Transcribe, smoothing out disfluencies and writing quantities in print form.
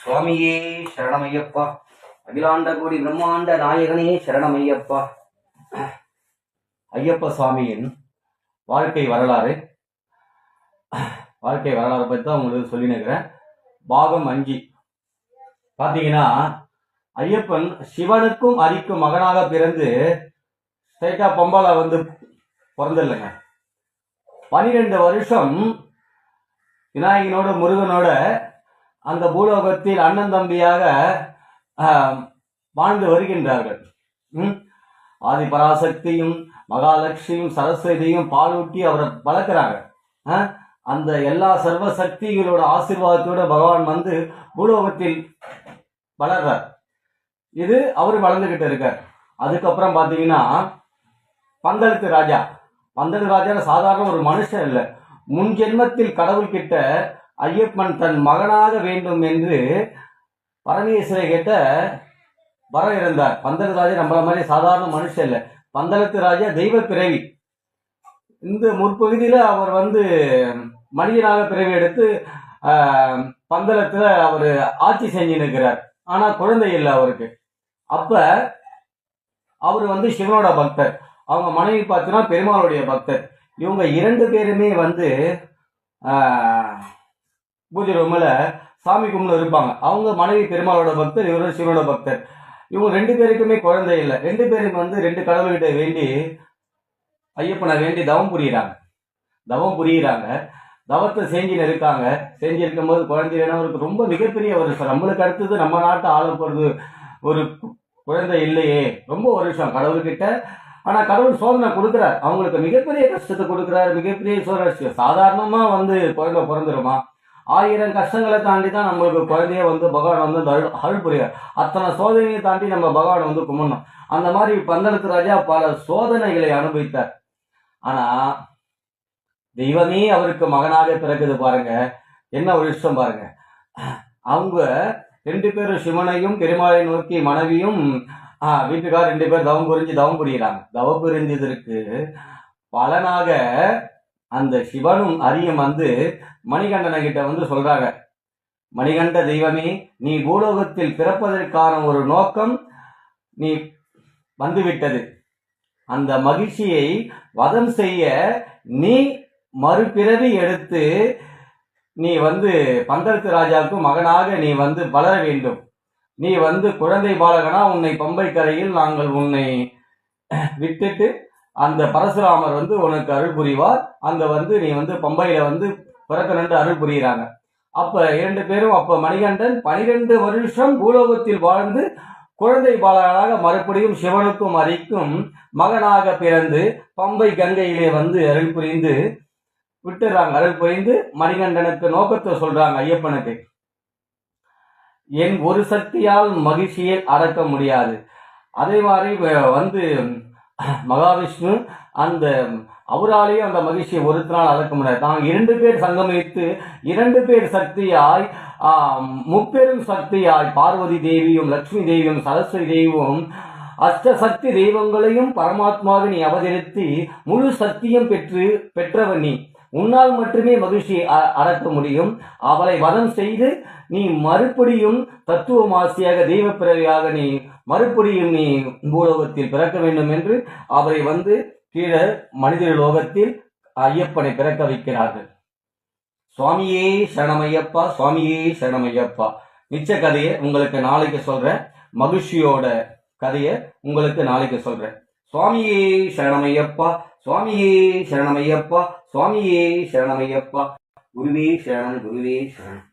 சுவாமியே சரணமையப்பா. அகிலாண்ட கோடி பிரம்மாண்ட நாயகனே சரணமையப்பா. ஐயப்ப சுவாமியின் வாழ்க்கை வரலாறு பற்றி தான் உங்களுக்கு சொல்லி நிற்கிறேன். பாகம் 5 பார்த்தீங்கன்னா, ஐயப்பன் சிவனுக்கும் அரிக்கும் மகனாக பிறந்து ஸ்ட்ரைட்டா பம்பால பிறந்தில்லைங்க. 12 வருஷம் விநாயகனோட முருகனோட அந்த பூலோகத்தில் அண்ணன் தம்பியாக வாழ்ந்து வருகின்றார்கள். ஆதி பராசக்தியும் மகாலட்சுமியும் சரஸ்வதியும் பாலூட்டி அவரை வளர்க்கிறாங்க. அந்த எல்லா சர்வ சக்திகளோட ஆசீர்வாதத்தோட பகவான் பூலோகத்தில் வளர்றார். இது அவரு வளர்ந்துகிட்டு இருக்கார். அதுக்கப்புறம் பாத்தீங்கன்னா, பந்தளத்து ராஜா சாதாரண ஒரு மனுஷன் இல்லை. முன் ஜென்மத்தில் கடவுள் கிட்ட ஐயப்பன் தன் மகனாக வேண்டும் என்று பரமேஸ்வரை கிட்ட வர இருந்தார். பந்தளத்து ராஜா நம்மள மாதிரி சாதாரண மனுஷன் இல்லை. பந்தளத்து ராஜா தெய்வ பிறவி. இந்த முற்பகுதியில அவர் மனிதனாக பிறவி எடுத்து பந்தளத்துல அவர் ஆட்சி செஞ்சு நிற்கிறார். ஆனா குழந்தை இல்லை அவருக்கு. அப்ப அவர் சிவனோட பக்தர். அவங்க மனைவி பார்த்தீங்கன்னா பெருமாளுடைய பக்தர். இவங்க 2 பேருமே பூஜை ரூம்ல சாமி கும்பிட்டு இருப்பாங்க. அவங்க மனைவி பெருமாளோட பக்தர், இவரோட சிவனோட பக்தர். இவங்க 2 பேருக்குமே குழந்தை இல்லை. 2 பேரும் 2 கடவுள்கிட்ட வேண்டி ஐயப்பனை வேண்டி தவம் புரியுறாங்க. தவத்தை செஞ்சிருக்கும் போது குழந்தை வேணும். ரொம்ப மிகப்பெரிய வருஷம். நம்மளுக்கு அடுத்தது நம்ம நாட்டை ஆள போறது ஒரு குழந்தை இல்லையே. ரொம்ப வருஷம் கடவுள்கிட்ட. ஆனா கடவுள் சோதனை கொடுக்கிறார். அவங்களுக்கு மிகப்பெரிய கஷ்டத்தை கொடுக்கிறார். மிகப்பெரிய சோதனை. சாதாரணமா குழந்தை பிறந்துருமா? 1000 கஷ்டங்களை தாண்டி தான் நம்மளுக்கு குழந்தைய பகவான் அருள் புரியார். அத்தனை சோதனையை தாண்டி நம்ம பகவான் கும்பிடணும். அந்த மாதிரி பந்தளத்து ராஜா பல சோதனைகளை அனுபவித்தார். ஆனா தெய்வமே அவருக்கு மகனாக பிறகுது பாருங்க. என்ன ஒரு விஷயம் பாருங்க. அவங்க 2 பேரும் சிவனையும் பெருமாளை நோக்கி மனைவியும் வீட்டுக்கார் 2 பேர் தவம் புரியுறாங்க. தவம் புரிஞ்சதற்கு பலனாக அந்த சிவனும் அரியும் மணிகண்டனை கிட்ட சொல்றாங்க, மணிகண்ட தெய்வமே, நீ பூலோகத்தில் பிறப்பதற்கான ஒரு நோக்கம் நீ வந்துவிட்டது. அந்த மகிழ்ச்சியை வதம் செய்ய நீ மறுபிறவி எடுத்து நீ பந்தளத்து ராஜாவுக்கு மகனாக நீ வளர வேண்டும். நீ குழந்தை பாலகனா உன்னை பம்பை கரையில் நாங்கள் உன்னை விட்டுட்டு அந்த பரசுராமர் உனக்கு அருள் புரிவார். அந்த நீ பம்பையில பிறக்கணுண்டு அருள் புரியுறாங்க. அப்ப 2 பேரும் அப்ப மணிகண்டன் 12 வருஷம் பூலோகத்தில் வாழ்ந்து குழந்தை பாலகனாக மறுபடியும் சிவனுக்கும் அரிக்கும் மகனாக பிறந்து பம்பை கங்கையிலே அருள் புரிந்து விட்டுறாங்க. அருள் புரிந்து மணிகண்டனுக்கு நோக்கத்தை சொல்றாங்க ஐயப்பனுக்கு. என் ஒரு சக்தியால் மகிழ்ச்சியை அடக்க முடியாது. அதே மாதிரி மகாவிஷ்ணு அவராலேயும் அந்த மகிழ்ச்சியை ஒருத்தனால் அடக்க முடியாது. நாங்கள் 2 பேர் சங்கமித்து 2 பேர் சக்தியாய் முப்பெரும் சக்தியாய் பார்வதி தேவியும் லட்சுமி தேவியும் சரஸ்வதி தேவியும் அஷ்டசக்தி தெய்வங்களையும் பரமாத்மாவை நீ அவதரித்து முழு சக்தியும் பெற்றவன் நீ. உன்னால் மட்டுமே மகிழ்ச்சியை அடக்க முடியும். அவளை வதம் செய்து நீ மறுபடியும் தத்துவமாசியாக தெய்வ பிறவியாக நீ மறுபடியும் நீ பூலோகத்தில் பிறக்க வேண்டும் என்று அவரை கீழே மனித லோகத்தில் ஐயப்பனை பிறக்க வைக்கிறார்கள். சுவாமியே சரணமையப்பா, சுவாமியே சரணமையப்பா. மிச்ச கதையை உங்களுக்கு நாளைக்கு சொல்றேன். மகிழ்ச்சியோட கதையை உங்களுக்கு நாளைக்கு சொல்றேன். சுவாமியே சரணமையப்பா, சுவாமியே சரணமையப்பா, சுவாமியே சரணமையப்பா. குருவே சரணம், குருவே சரணம்.